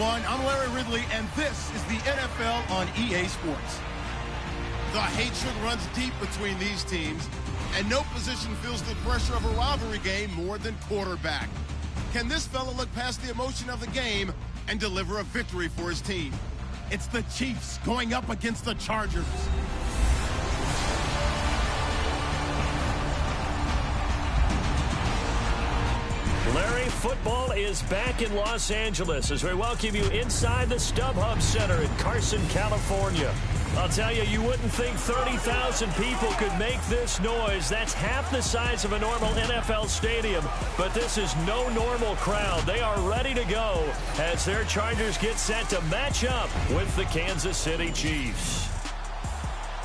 everyone. I'm Larry Ridley, and this is the NFL on EA Sports. The hatred runs deep between these teams, and no position feels the pressure of a rivalry game more than quarterback. Can this fella look past the emotion of the game and deliver a victory for his team? It's the Chiefs going up against the Chargers. Larry, football is back in Los Angeles as we welcome you inside the StubHub Center in Carson, California. I'll tell you, you wouldn't think 30,000 people could make this noise. That's half the size of a normal NFL stadium. But this is no normal crowd. They are ready to go as their Chargers get set to match up with the Kansas City Chiefs.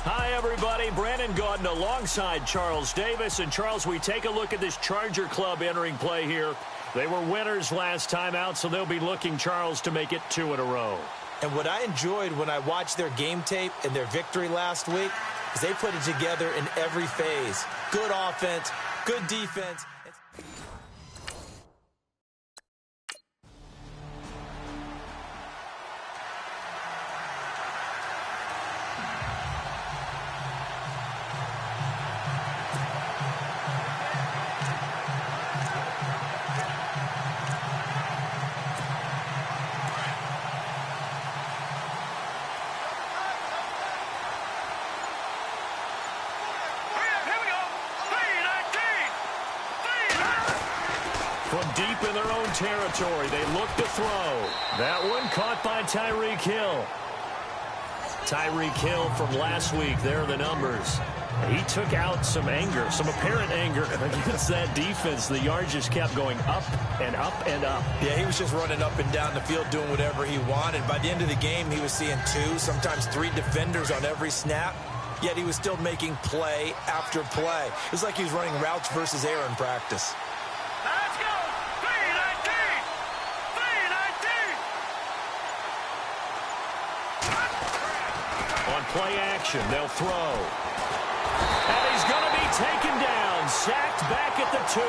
Hi, everybody. Brandon Gaudin alongside Charles Davis. And, Charles, we take a look at this Charger club entering play here. They were winners last time out, so they'll be looking, Charles, to make it 2 in a row. And what I enjoyed when I watched their game tape and their victory last week is they put it together in every phase. Good offense, good defense. From deep in their own territory, they look to throw. That one caught by Tyreek Hill. Tyreek Hill from last week, there are the numbers. He took out some anger, some apparent anger against that defense. The yards just kept going up and up and up. Yeah, he was just running up and down the field doing whatever he wanted. By the end of the game, he was seeing 2, sometimes 3 defenders on every snap. Yet he was still making play after play. It was like he was running routes versus air in practice. Let's go! 319! 319! On play action, they'll throw. And he's going to be taken down, sacked back at the 2.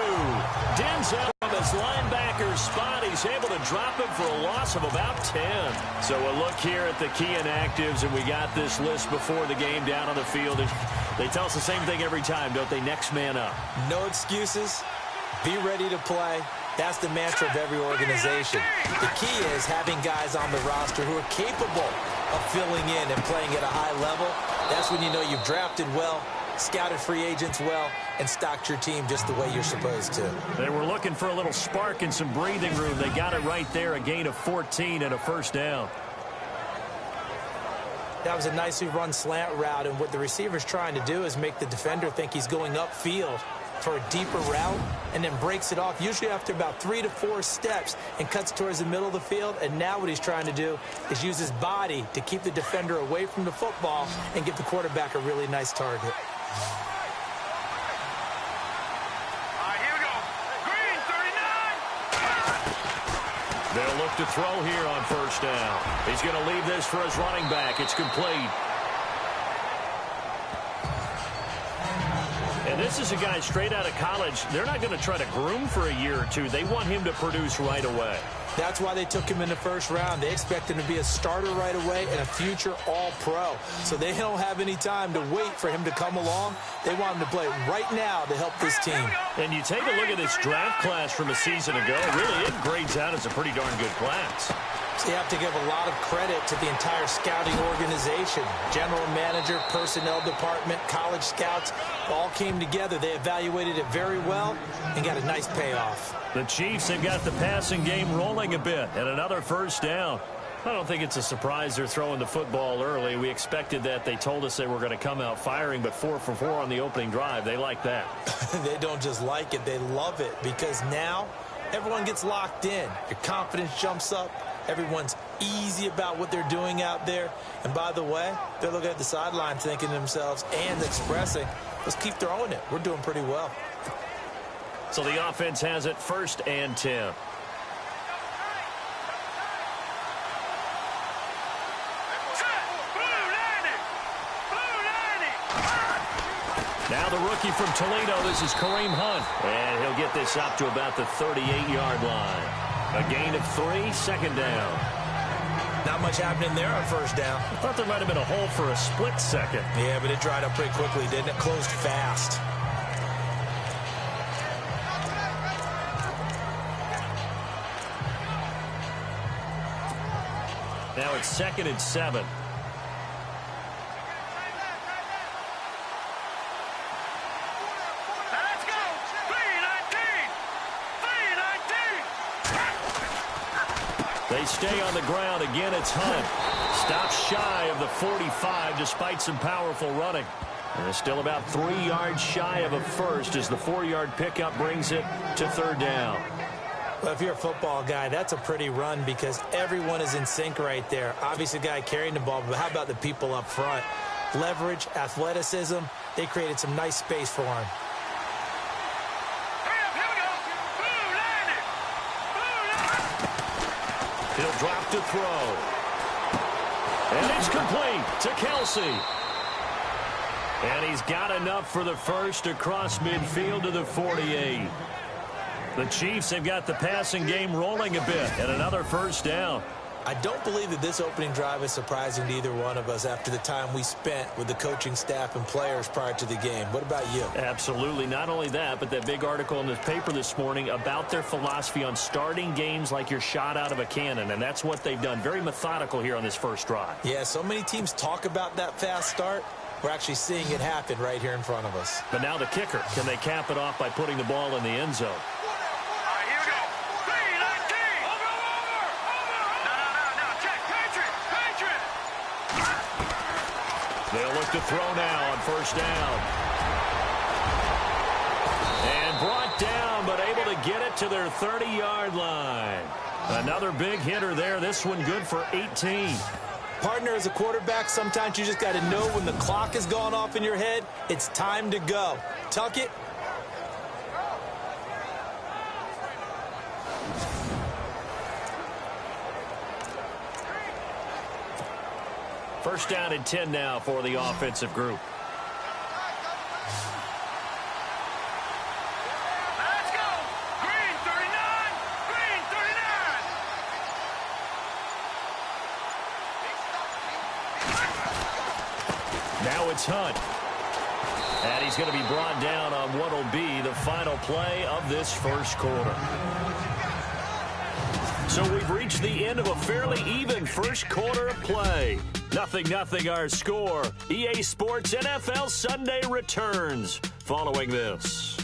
Denzel from his linebacker spot. He's able to drop him for a loss of about 10. So a look here at the key inactives, and we got this list before the game down on the field. They tell us the same thing every time, don't they? Next man up. No excuses. Be ready to play. That's the mantra of every organization. The key is having guys on the roster who are capable of filling in and playing at a high level. That's when you know you've drafted well, scouted free agents well, and stocked your team just the way you're supposed to. They were looking for a little spark and some breathing room. They got it right there, a gain of 14 and a first down. That was a nicely run slant route, and what the receiver's trying to do is make the defender think he's going upfield for a deeper route, and then breaks it off, usually after about 3 to 4 steps, and cuts towards the middle of the field. And now what he's trying to do is use his body to keep the defender away from the football and give the quarterback a really nice target. All right, here we go. Green, 39! They'll look to throw here on first down. He's going to leave this for his running back. It's complete. And this is a guy straight out of college. They're not going to try to groom for a year or 2. They want him to produce right away. That's why they took him in the first round. They expect him to be a starter right away and a future all-pro. So they don't have any time to wait for him to come along. They want him to play right now to help this team. And you take a look at this draft class from a season ago. Really, it grades out as a pretty darn good class. So you have to give a lot of credit to the entire scouting organization. General manager, personnel department, college scouts all came together. They evaluated it very well and got a nice payoff. The Chiefs have got the passing game rolling a bit, and another first down. I don't think it's a surprise they're throwing the football early. We expected that. They told us they were going to come out firing, but 4 for 4 on the opening drive. They like that. They don't just like it, they love it, because now everyone gets locked in. Your confidence jumps up. Everyone's easy about what they're doing out there. And by the way, they're looking at the sideline thinking to themselves and expressing, let's keep throwing it. We're doing pretty well. So the offense has it 1st and 10. Now the rookie from Toledo, this is Kareem Hunt. And he'll get this up to about the 38-yard line. A gain of 3, 2nd down. Not much happening there on first down. I thought there might have been a hole for a split second. Yeah, but it dried up pretty quickly, didn't it? Closed fast. Now it's 2nd and 7. Let's go. 3-19. 3-19. They stay on the ground. Again, it's Hunt. Stops shy of the 45 despite some powerful running. And it's still about 3 yards shy of a first as the 4-yard pickup brings it to 3rd down. Well, if you're a football guy, that's a pretty run because everyone is in sync right there. Obviously, the guy carrying the ball, but how about the people up front? Leverage, athleticism, they created some nice space for him. Here we go. He'll drop to throw. And it's complete to Kelsey. And he's got enough for the first across midfield to the 48. The Chiefs have got the passing game rolling a bit, and another first down. I don't believe that this opening drive is surprising to either one of us after the time we spent with the coaching staff and players prior to the game. What about you? Absolutely. Not only that, but that big article in the paper this morning about their philosophy on starting games like you're shot out of a cannon, and that's what they've done. Very methodical here on this first drive. Yeah, so many teams talk about that fast start. We're actually seeing it happen right here in front of us. But now the kicker. Can they cap it off by putting the ball in the end zone? They'll look to throw now on first down. And brought down, but able to get it to their 30-yard line. Another big hitter there. This one good for 18. Partner, as a quarterback, sometimes you just got to know when the clock has gone off in your head, it's time to go. Tuck it. First down and 10 now for the offensive group. Let's go. Green 39. Green 39. Now it's Hunt. And he's going to be brought down on what will be the final play of this first quarter. So we've reached the end of a fairly even first quarter of play. 0-0 our score. EA Sports NFL Sunday returns following this.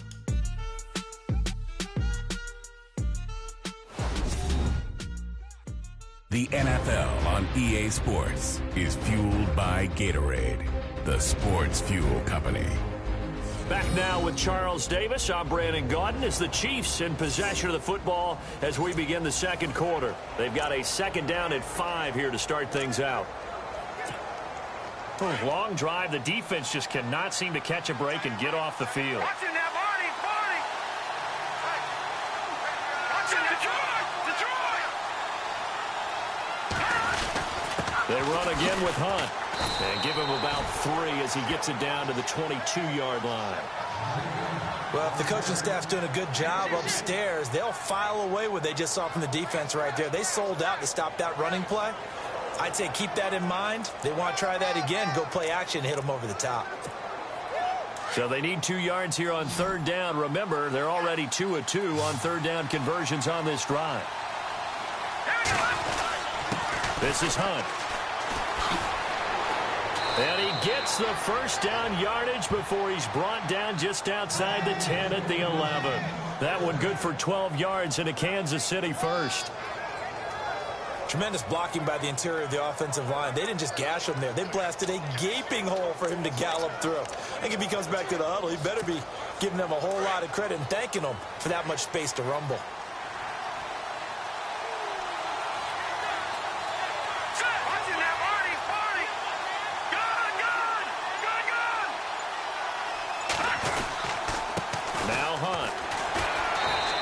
The NFL on EA Sports is fueled by Gatorade, the sports fuel company. Back now with Charles Davis. I'm Brandon Gaudin. As the Chiefs in possession of the football as we begin the second quarter. They've got a second down and 5 here to start things out. Long drive. The defense just cannot seem to catch a break and get off the field. Watch him now, Barney. Barney. Watch him, Detroit. Detroit. They run again with Hunt. And give him about 3 as he gets it down to the 22-yard line. Well, if the coaching staff's doing a good job upstairs, they'll file away what they just saw from the defense right there. They sold out to stop that running play. I'd say keep that in mind. They want to try that again, go play action, hit them over the top. So they need 2 yards here on third down. Remember, they're already 2 of 2 on third down conversions on this drive. This is Hunt. And he gets the first down yardage before he's brought down just outside the 10 at the 11. That one good for 12 yards into Kansas City first. Tremendous blocking by the interior of the offensive line. They didn't just gash him there. They blasted a gaping hole for him to gallop through. I think if he comes back to the huddle, he better be giving them a whole lot of credit and thanking them for that much space to rumble.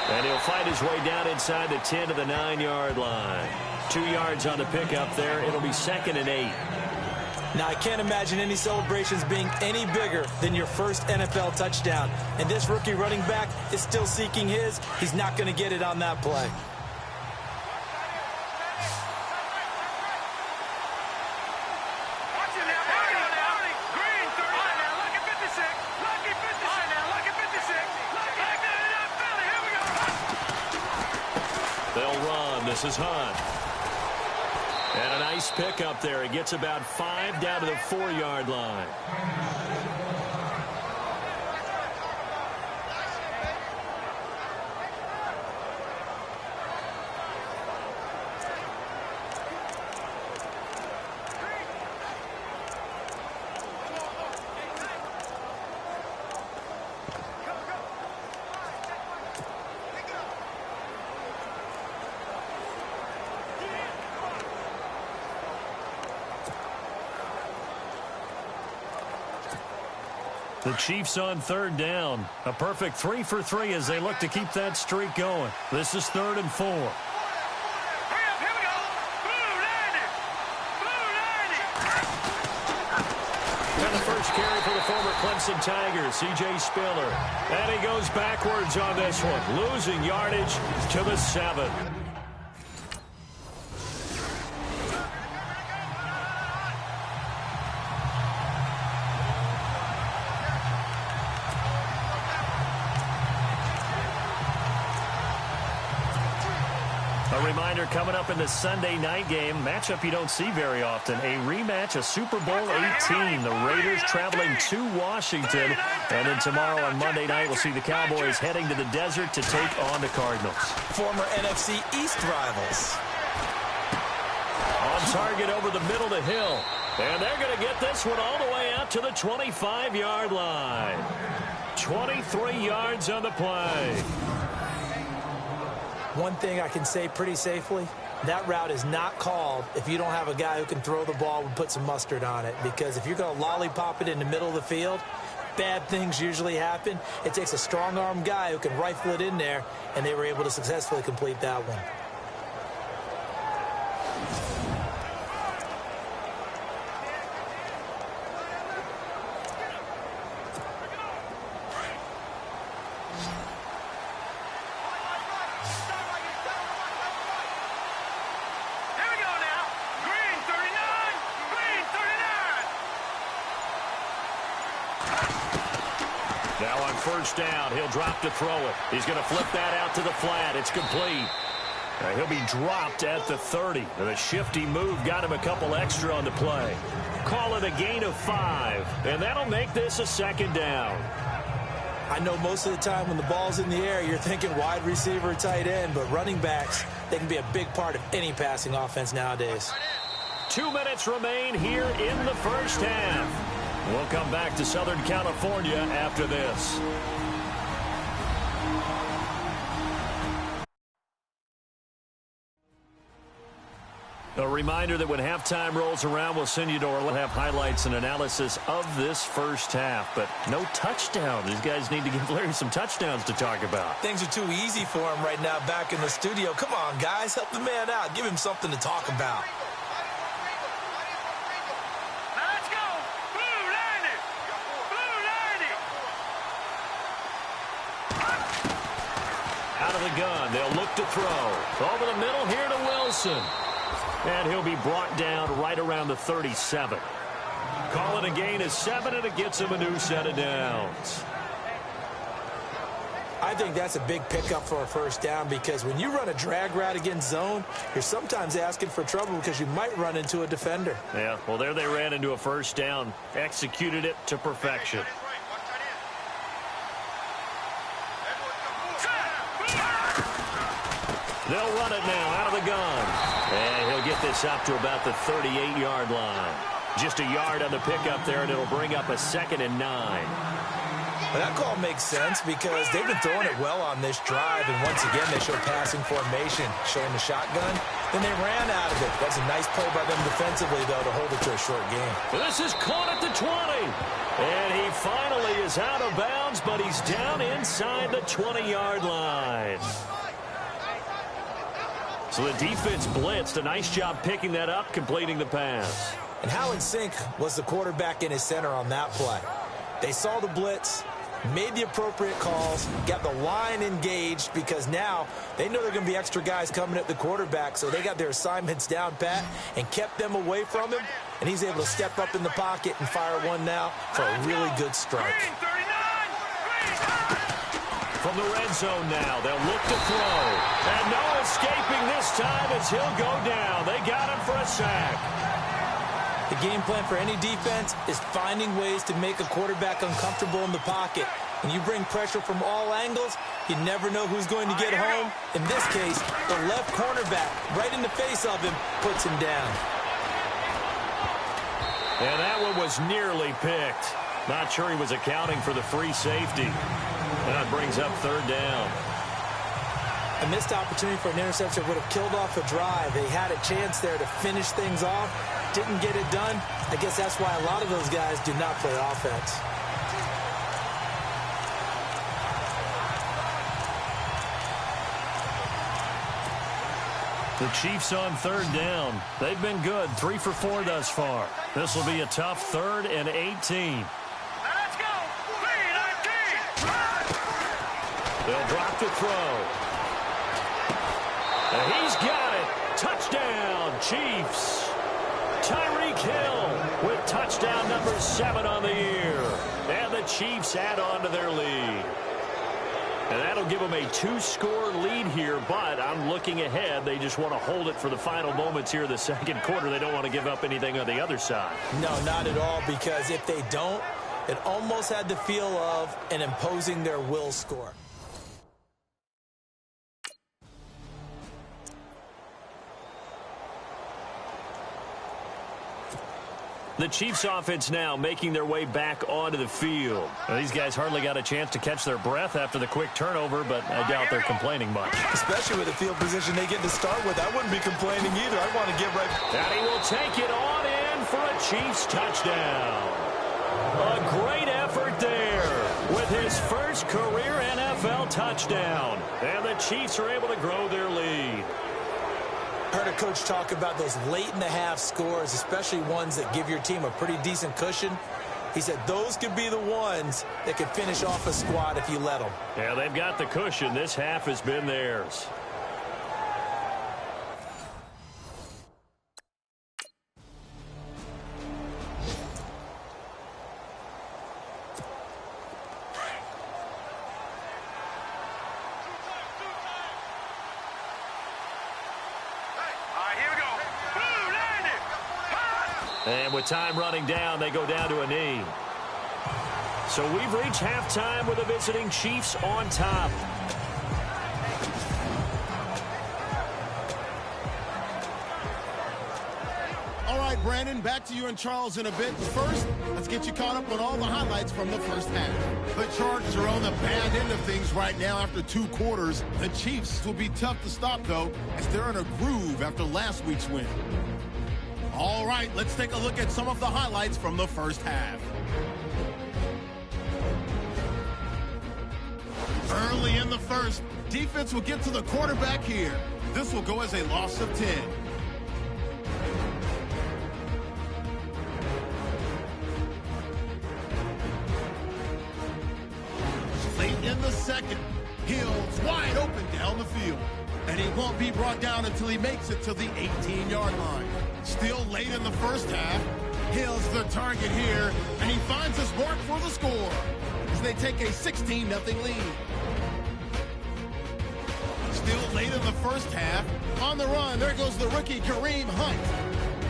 And he'll fight his way down inside the 10 to the 9-yard line. 2 yards on the pickup there. It'll be 2nd and 8. Now, I can't imagine any celebrations being any bigger than your first NFL touchdown. And this rookie running back is still seeking his. He's not going to get it on that play. This is Hunt. And a nice pickup there. He gets about 5 down to the 4-yard line. The Chiefs on 3rd down. A perfect 3 for 3 as they look to keep that streak going. This is 3rd and 4. Hurry up, here we go. Blue 90. And the first carry for the former Clemson Tigers, C.J. Spiller. And he goes backwards on this one, losing yardage to the 7. A reminder coming up in the Sunday night game, matchup you don't see very often, a rematch of Super Bowl 18. The Raiders traveling to Washington. And then tomorrow on Monday night, we'll see the Cowboys heading to the desert to take on the Cardinals. Former NFC East rivals. On target over the middle to Hill. And they're going to get this one all the way out to the 25-yard line. 23 yards on the play. One thing I can say pretty safely, that route is not called if you don't have a guy who can throw the ball and put some mustard on it. Because if you're going to lollipop it in the middle of the field, bad things usually happen. It takes a strong-arm guy who can rifle it in there, and they were able to successfully complete that one. Now on 1st down, he'll drop to throw it. He's going to flip that out to the flat. It's complete. He'll be dropped at the 30. And a shifty move got him a couple extra on the play. Call it a gain of 5. And that'll make this a 2nd down. I know most of the time when the ball's in the air, you're thinking wide receiver, tight end. But running backs, they can be a big part of any passing offense nowadays. 2 minutes remain here in the 1st half. We'll come back to Southern California after this. A reminder that when halftime rolls around, we'll send you to our have highlights and analysis of this 1st half. But no touchdown. These guys need to give Larry some touchdowns to talk about. Things are too easy for him right now back in the studio. Come on, guys. Help the man out. Give him something to talk about. Out of the gun, they'll look to throw. Over the middle here to Wilson. And he'll be brought down right around the 37. Call it a gain of 7, and it gets him a new set of downs. I think that's a big pickup for a 1st down because when you run a drag route against zone, you're sometimes asking for trouble because you might run into a defender. Yeah, well, there they ran into a 1st down. Executed it to perfection. They'll run it now out of the gun. And he'll get this up to about the 38-yard line. Just a yard on the pickup there, and it'll bring up a 2nd and 9. Well, that call makes sense because they've been throwing it well on this drive, and once again they showed passing formation, showing the shotgun. Then they ran out of it. That's a nice play by them defensively, though, to hold it to a short game. This is caught at the 20. And he finally is out of bounds, but he's down inside the 20-yard line. So the defense blitzed. A nice job picking that up, completing the pass. And how in sync was the quarterback in his center on that play? They saw the blitz, made the appropriate calls, got the line engaged because now they know there are going to be extra guys coming at the quarterback, so they got their assignments down pat and kept them away from him, and he's able to step up in the pocket and fire one now for a really good strike. from the red zone now. They'll look to throw. And no escaping this time as he'll go down. They got him for a sack. The game plan for any defense is finding ways to make a quarterback uncomfortable in the pocket. When you bring pressure from all angles, you never know who's going to get home. In this case, the left cornerback, right in the face of him, puts him down. And that one was nearly picked. Not sure he was accounting for the free safety. That brings up third down. A missed opportunity for an interception would have killed off a drive. They had a chance there to finish things off. Didn't get it done. I guess that's why a lot of those guys do not play offense. The Chiefs on third down. They've been good, 3 for 4 thus far. This will be a tough 3rd and 18. Let's go. 3-19. They'll drop the throw. And he's got it. Touchdown, Chiefs. Tyreek Hill with touchdown number 7 on the year. And the Chiefs add on to their lead. And that'll give them a 2-score lead here, but I'm looking ahead. They just want to hold it for the final moments here in the second quarter. They don't want to give up anything on the other side. No, not at all, because if they don't, it almost had the feel of an imposing their will score. The Chiefs offense now making their way back onto the field. Well, these guys hardly got a chance to catch their breath after the quick turnover, but I doubt they're complaining much. Especially with the field position they get to start with. I wouldn't be complaining either. I'd want to get right. And he will take it on in for a Chiefs touchdown. A great effort there with his first career NFL touchdown. And the Chiefs are able to grow their lead. Heard a coach talk about those late-in-the-half scores, especially ones that give your team a pretty decent cushion. He said those could be the ones that could finish off a squad if you let them. Yeah, they've got the cushion. This half has been theirs. And with time running down, they go down to a knee. So we've reached halftime with the visiting Chiefs on top. All right, Brandon, back to you and Charles in a bit. First, let's get you caught up on all the highlights from the first half. The Chargers are on the bad end of things right now after 2 quarters. The Chiefs will be tough to stop, though, as they're in a groove after last week's win. All right, let's take a look at some of the highlights from the first half. Early in the first, defense will get to the quarterback here. This will go as a loss of 10. Late in the second, Hill's wide open down the field. And he won't be brought down until he makes it to the 18-yard line. Still late in the first half, Hill's the target here, and he finds his mark for the score as they take a 16-0 lead. Still late in the first half, on the run, there goes the rookie Kareem Hunt,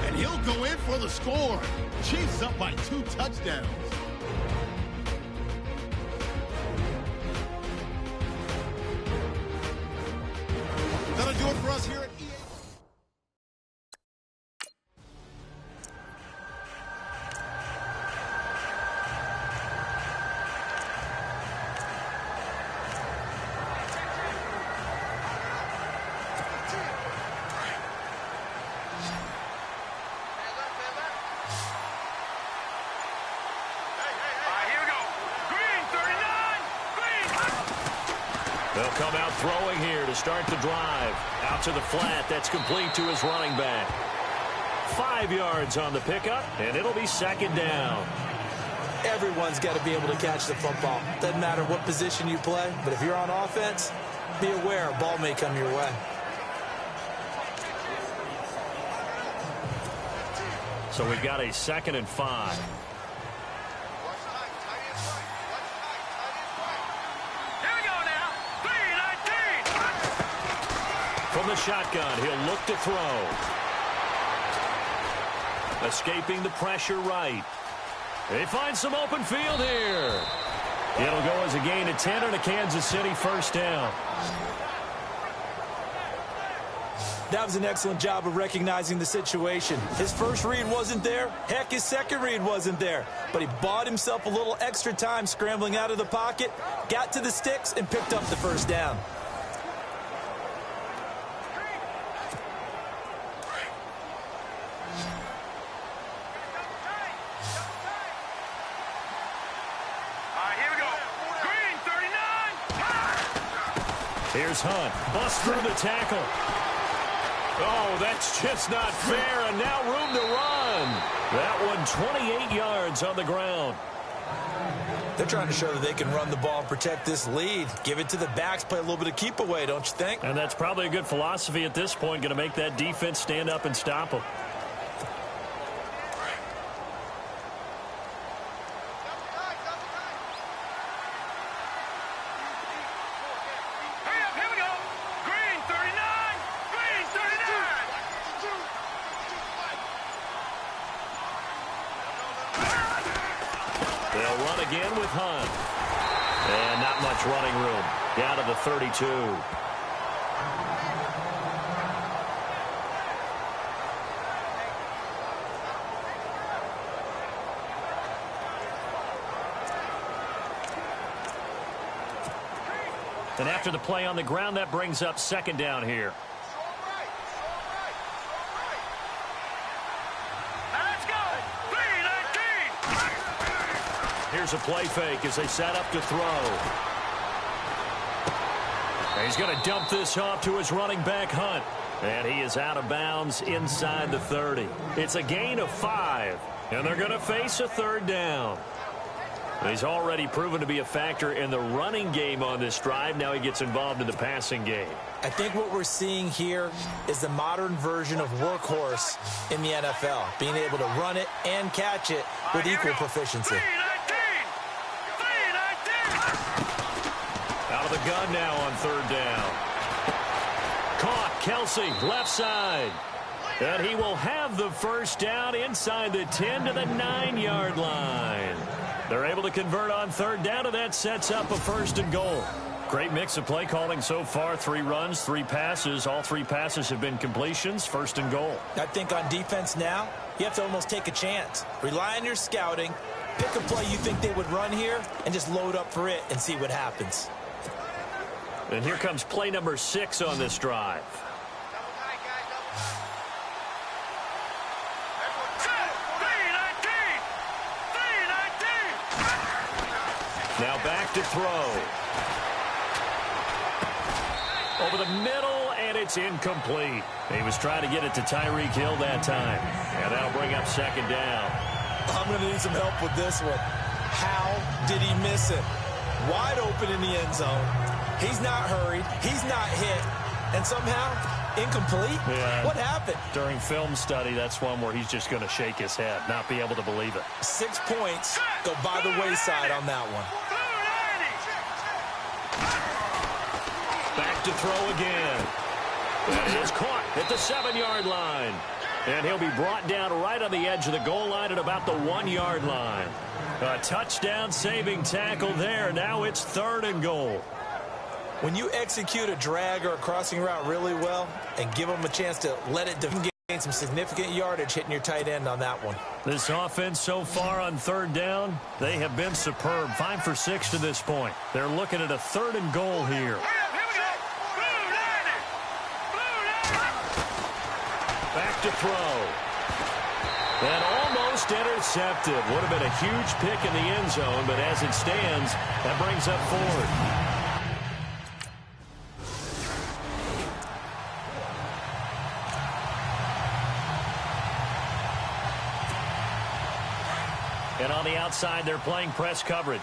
and he'll go in for the score. Chiefs up by 2 touchdowns. That'll do it for us here at EA. They'll come out throwing here to start the drive. Out to the flat. That's complete to his running back. 5 yards on the pickup, and it'll be second down. Everyone's got to be able to catch the football. Doesn't matter what position you play, but if you're on offense, be aware a ball may come your way. So we've got a 2nd and 5. Here we go now. from the shotgun. He'll look to throw. Escaping the pressure right. They find some open field here. It'll go as a gain of 10 and a Kansas City first down. That was an excellent job of recognizing the situation. His first read wasn't there. Heck, his second read wasn't there. But he bought himself a little extra time scrambling out of the pocket, got to the sticks, and picked up the first down. Here's Hunt. Bust through the tackle. Oh, that's just not fair, and now room to run. That one 28 yards on the ground. They're trying to show that they can run the ball and protect this lead. Give it to the backs, play a little bit of keep away, don't you think? And that's probably a good philosophy at this point, going to make that defense stand up and stop them. They'll run again with Hunt. And not much running room. Down to the 32. And after the play on the ground, that brings up second down here. Here's a play fake as they set up to throw. And he's going to dump this off to his running back, Hunt. And he is out of bounds inside the 30. It's a gain of 5. And they're going to face a third down. He's already proven to be a factor in the running game on this drive. Now he gets involved in the passing game. I think what we're seeing here is the modern version of workhorse in the NFL. Being able to run it and catch it with equal proficiency. Out of the gun now on third down. Caught, Kelsey, left side. And he will have the first down inside the 10 to the 9-yard line. They're able to convert on third down, and that sets up a first and goal. Great mix of play calling so far. 3 runs, 3 passes. All 3 passes have been completions. First and goal. I think on defense now, you have to almost take a chance. Rely on your scouting. Pick a play you think they would run here, and just load up for it and see what happens. And here comes play number 6 on this drive. Now back to throw. Over the middle, and it's incomplete. He was trying to get it to Tyreek Hill that time. And that'll bring up second down. I'm going to need some help with this one. How did he miss it? Wide open in the end zone. He's not hurried. He's not hit. And somehow, incomplete? Yeah. What happened? During film study, that's one where he's just going to shake his head, not be able to believe it. 6 points go by the wayside on that one. Back to throw again. That is caught at the 7-yard line. And he'll be brought down right on the edge of the goal line at about the 1-yard line. A touchdown saving tackle there. Now it's third and goal. When you execute a drag or a crossing route really well and give them a chance to let it gain some significant yardage, hitting your tight end on that one. This offense so far on third down, they have been superb. 5 for 6 to this point. They're looking at a third and goal here. Back to throw. And almost intercepted. Would have been a huge pick in the end zone, but as it stands, that brings up 4th. And on the outside, they're playing press coverage.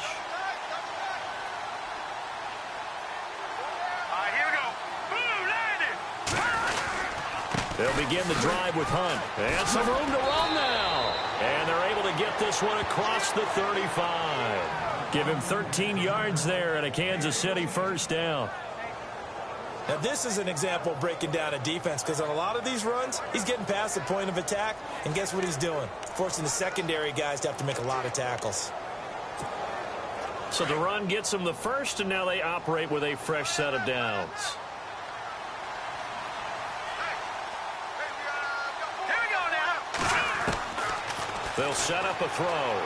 They'll begin the drive with Hunt. And some room to run now. And they're able to get this one across the 35. Give him 13 yards there and a Kansas City first down. Now, this is an example of breaking down a defense because on a lot of these runs, he's getting past the point of attack, and guess what he's doing? Forcing the secondary guys to have to make a lot of tackles. So the run gets them the first, and now they operate with a fresh set of downs. Here we go now. They'll set up a throw.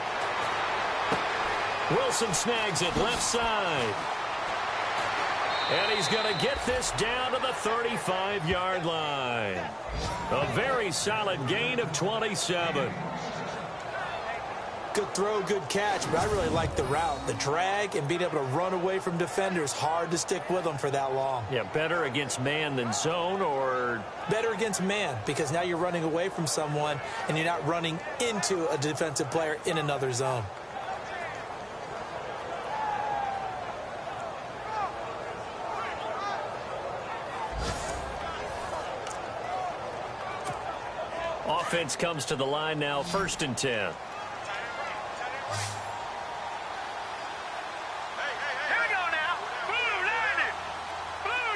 Wilson snags it left side. And he's going to get this down to the 35-yard line. A very solid gain of 27. Good throw, good catch, but I really like the route. The drag and being able to run away from defenders, hard to stick with them for that long. Yeah, better against man than zone, or? Better against man, because now you're running away from someone and you're not running into a defensive player in another zone. Offense comes to the line now, 1st and 10. Here we go now. Blue 90. Blue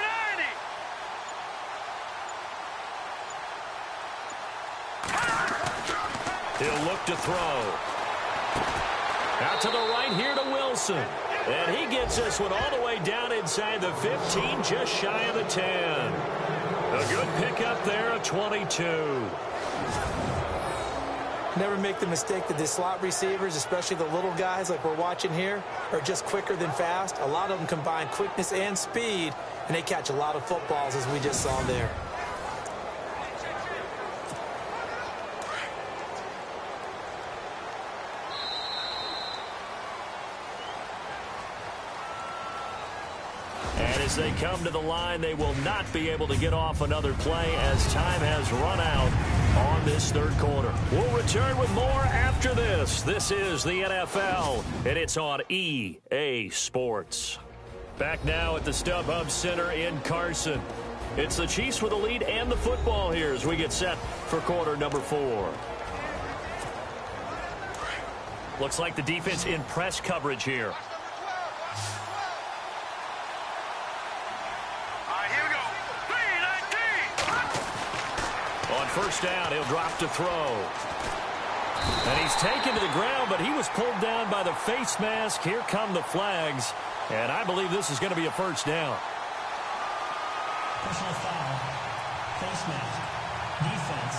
90. He'll look to throw. Out to the right here to Wilson. And he gets this one all the way down inside the 15, just shy of the 10. A good pickup there of 22. Never make the mistake that the slot receivers, especially the little guys like we're watching here, are just quicker than fast. A lot of them combine quickness and speed, and they catch a lot of footballs, as we just saw there. And as they come to the line, they will not be able to get off another play as time has run out on this 3rd quarter. We'll return with more after this. This is the NFL, and it's on EA Sports. Back now at the StubHub Center in Carson. It's the Chiefs with the lead and the football here as we get set for quarter number 4. Looks like the defense in press coverage here. First down, he'll drop to throw. And he's taken to the ground, but he was pulled down by the face mask. Here come the flags, and I believe this is going to be a first down. Personal foul, face mask, defense.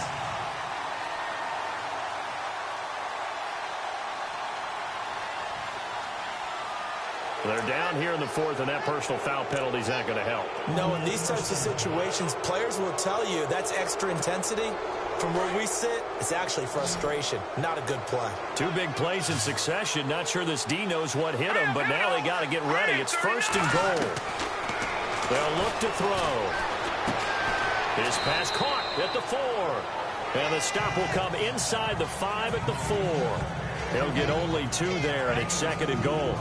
They're down here in the 4th, and that personal foul penalty is not going to help. No, in these types of situations, players will tell you that's extra intensity. From where we sit, it's actually frustration. Not a good play. 2 big plays in succession. Not sure this D knows what hit him, but now they got to get ready. It's 1st and goal. They'll look to throw. His pass caught at the 4. And the stop will come inside the 5 at the 4. He'll get only 2 there, and it's 2nd and goal.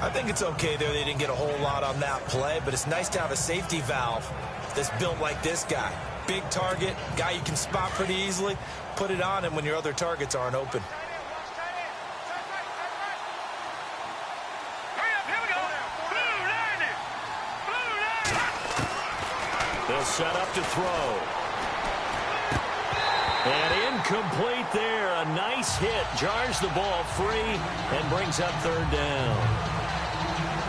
I think it's okay there. They didn't get a whole lot on that play, but it's nice to have a safety valve that's built like this guy. Big target, guy you can spot pretty easily. Put it on him when your other targets aren't open. Hurry up, here we go. Blue 90. Blue 90. They'll set up to throw. And incomplete there. A nice hit. Jars the ball free and brings up 3rd down.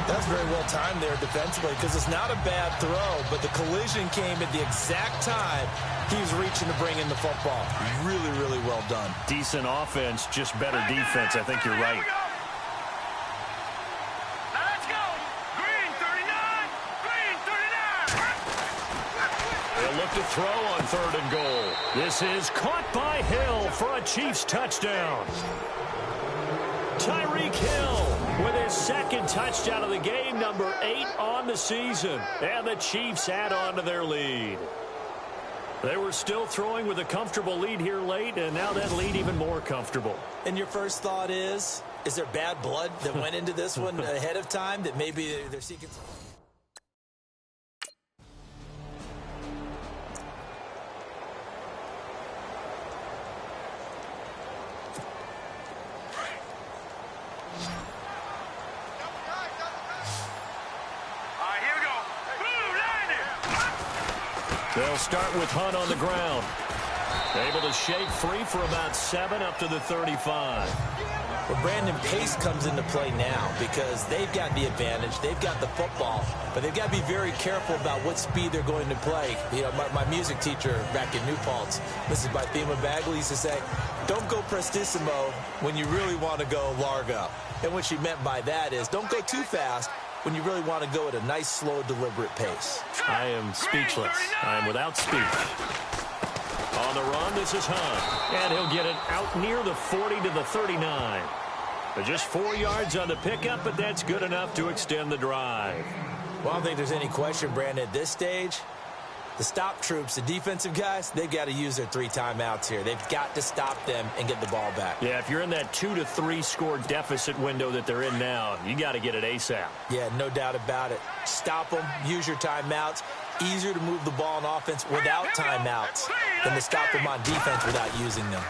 That's very well timed there defensively because it's not a bad throw, but the collision came at the exact time he was reaching to bring in the football. Really, really well done. Decent offense, just better defense. I think you're right. Now let's go. Green 39. Green 39. They'll look to throw on 3rd and goal. This is caught by Hill for a Chiefs touchdown. Tyreek Hill with his 2nd touchdown of the game, number 8 on the season. And the Chiefs add on to their lead. They were still throwing with a comfortable lead here late, and now that lead even more comfortable. And your first thought is there bad blood that went into this one ahead of time that maybe they're seeking? All right, here we go. Blue 90. They'll start with Hunt on the ground. Able to shake free for about 7 up to the 35. Well, Brandon, pace comes into play now because they've got the advantage. They've got the football, but they've got to be very careful about what speed they're going to play. You know, my music teacher back in New Paltz, Mrs. Bythema Bagley, used to say, don't go prestissimo when you really want to go largo. And what she meant by that is don't go too fast when you really want to go at a nice, slow, deliberate pace. I am speechless. I am without speech. On the run, this is Hunt. And he'll get it out near the 40 to the 39. But just 4 yards on the pickup, but that's good enough to extend the drive. Well, I don't think there's any question, Brandon, at this stage, the stop troops, the defensive guys, they've got to use their 3 timeouts here. They've got to stop them and get the ball back. Yeah, if you're in that 2 to 3 score deficit window that they're in now, you got to get it ASAP. Yeah, no doubt about it. Stop them, use your timeouts. Easier to move the ball on offense without timeouts than to stop them on defense without using them.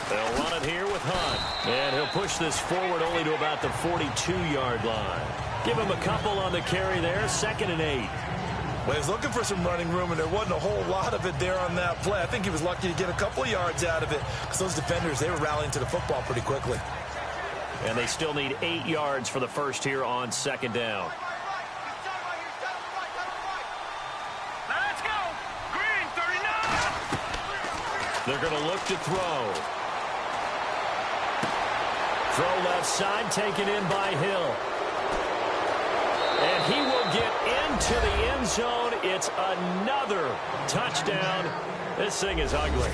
They'll run it here with Hunt. And he'll push this forward only to about the 42-yard line. Give him a couple on the carry there, 2nd and 8. Well, he was looking for some running room, and there wasn't a whole lot of it there on that play. I think he was lucky to get a couple of yards out of it because those defenders, they were rallying to the football pretty quickly. And they still need 8 yards for the first here on 2nd down. Let's go. Green 39. They're going to look to throw. Throw left side, taken in by Hill. And he will get into the end zone. It's another touchdown. This thing is ugly.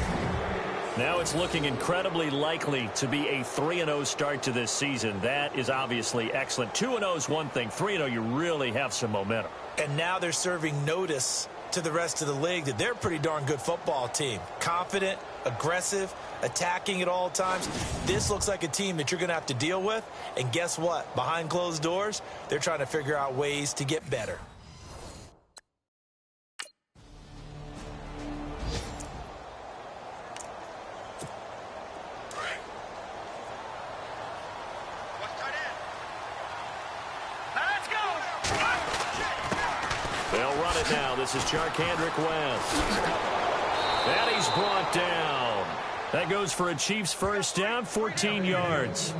Now it's looking incredibly likely to be a 3-0 start to this season. That is obviously excellent. 2-0 is one thing. 3-0, you really have some momentum. And now they're serving notice to the rest of the league that they're a pretty darn good football team. Confident, aggressive, attacking at all times. This looks like a team that you're going to have to deal with. And guess what? Behind closed doors, they're trying to figure out ways to get better. They'll run it now. This is Charkandrick West. And he's brought down. That goes for a Chiefs first down, 14 yards.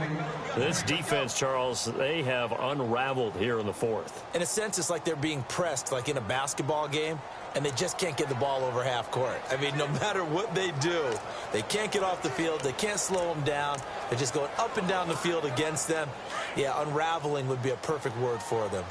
This defense, Charles, they have unraveled here in the 4th. In a sense, it's like they're being pressed, like in a basketball game, and they just can't get the ball over half court. I mean, no matter what they do, they can't get off the field. They can't slow them down. They're just going up and down the field against them. Yeah, unraveling would be a perfect word for them.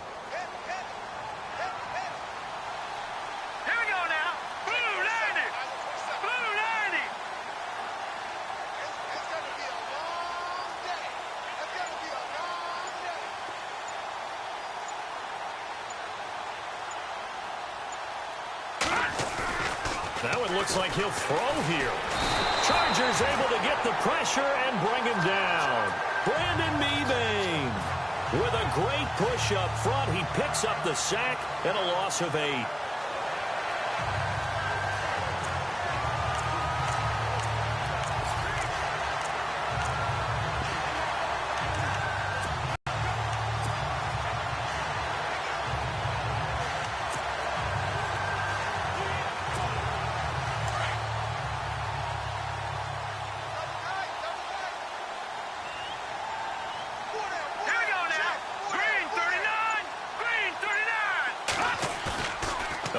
Now it looks like he'll throw here. Chargers able to get the pressure and bring him down. Brandon Mebane with a great push up front. He picks up the sack and a loss of 8.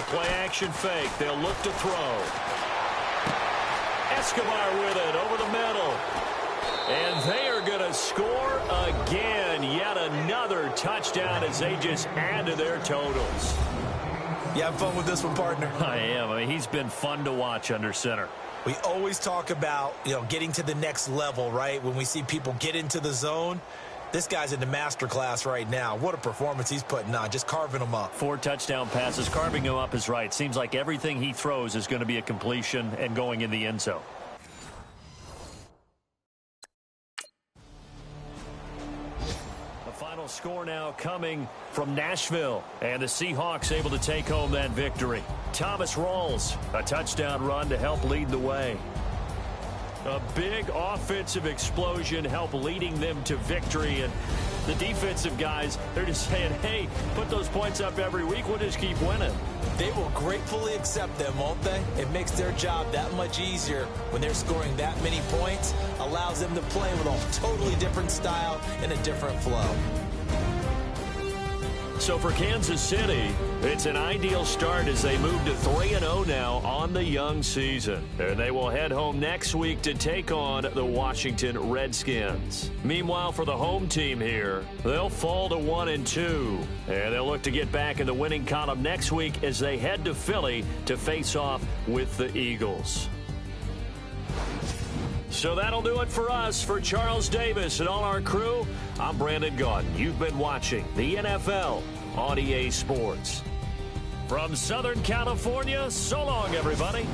Play-action fake. They'll look to throw. Escobar with it over the middle. And they are going to score again. Yet another touchdown as they just add to their totals. You have fun with this one, partner? I am. I mean, he's been fun to watch under center. We always talk about, getting to the next level, right? When we see people get into the zone. This guy's in the master class right now. What a performance he's putting on, just carving them up. 4 touchdown passes. Carving him up is right. Seems like everything he throws is going to be a completion and going in the end zone. The final score now coming from Nashville. And the Seahawks able to take home that victory. Thomas Rawls, a touchdown run to help lead the way. A big offensive explosion helped leading them to victory. And the defensive guys, they're just saying, hey, put those points up every week. We'll just keep winning. They will gratefully accept them, won't they? It makes their job that much easier when they're scoring that many points. Allows them to play with a totally different style and a different flow. So for Kansas City, it's an ideal start as they move to 3-0 now on the young season. And they will head home next week to take on the Washington Redskins. Meanwhile, for the home team here, they'll fall to 1-2. And they'll look to get back in the winning column next week as they head to Philly to face off with the Eagles. So that'll do it for us. For Charles Davis and all our crew, I'm Brandon Gaudin. You've been watching the NFL on EA Sports. From Southern California, so long, everybody.